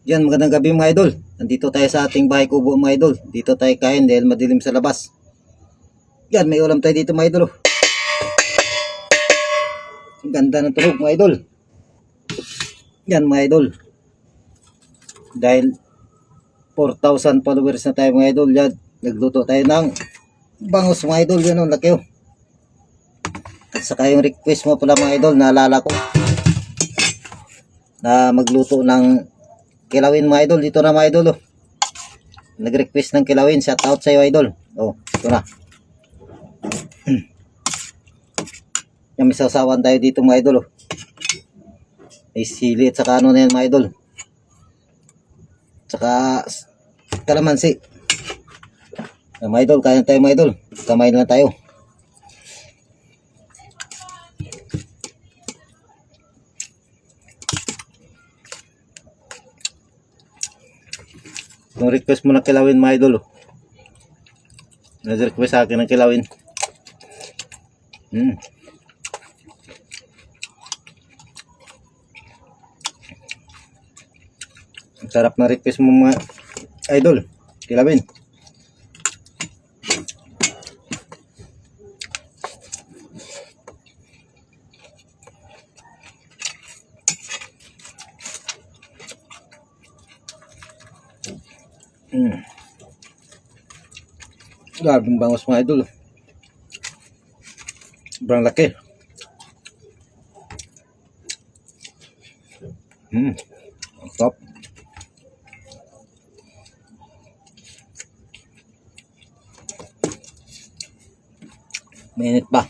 Yan, magandang gabi mga idol. Nandito tayo sa ating bahay kubo mga idol. Dito tayo kain dahil madilim sa labas. Yan, may ulam tayo dito mga idol. Ang ganda ng tulog mga idol. Yan mga idol. Dahil 4,000 followers na tayo mga idol. Yan, nagluto tayo ng bangus mga idol. Yan o, laki o. At saka yung request mo pala mga idol, naalala ko na magluto ng kilawin mga idol. Dito na mga idol oh. Nag-request ng kilawin. Shout out sa iyo idol. Oh, ito na. Yung may sasawan tayo dito mga idol oh. May sili at saka ano na yan mga idol. Saka kalamansi. Mga idol, kaya tayo mga idol. Kamay na tayo. Yung request mo ng kilawin mga idol oh. Nag-request sa akin ng kilawin. Ang sarap na request mo mga idol. Kilawin. Garbing bangus mga idol. Sobrang laki. Ang top. Mainit pa.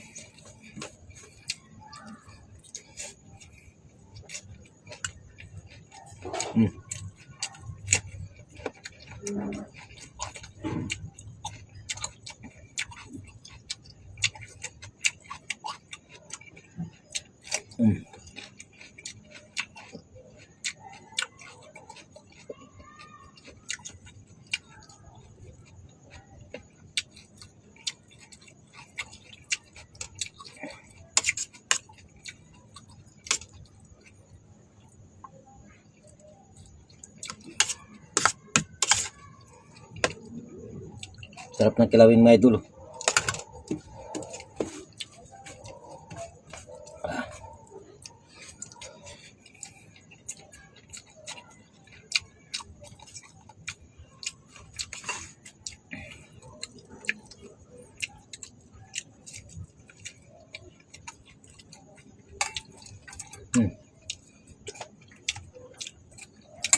Sarap ng kilawin mga idol.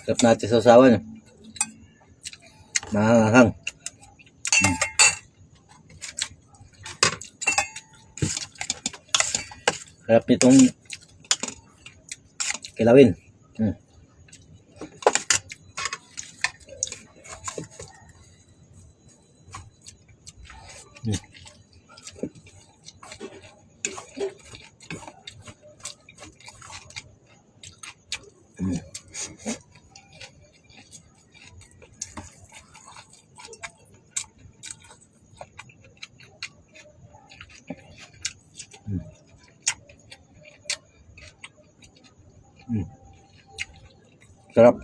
Sarap natin sa usawan. Mahanghang. Sarap nitong kilawin. Sarap.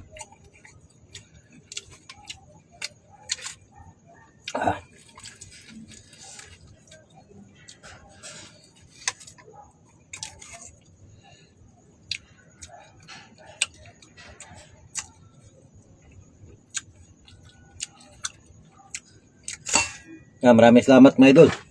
Maraming salamat mga idol.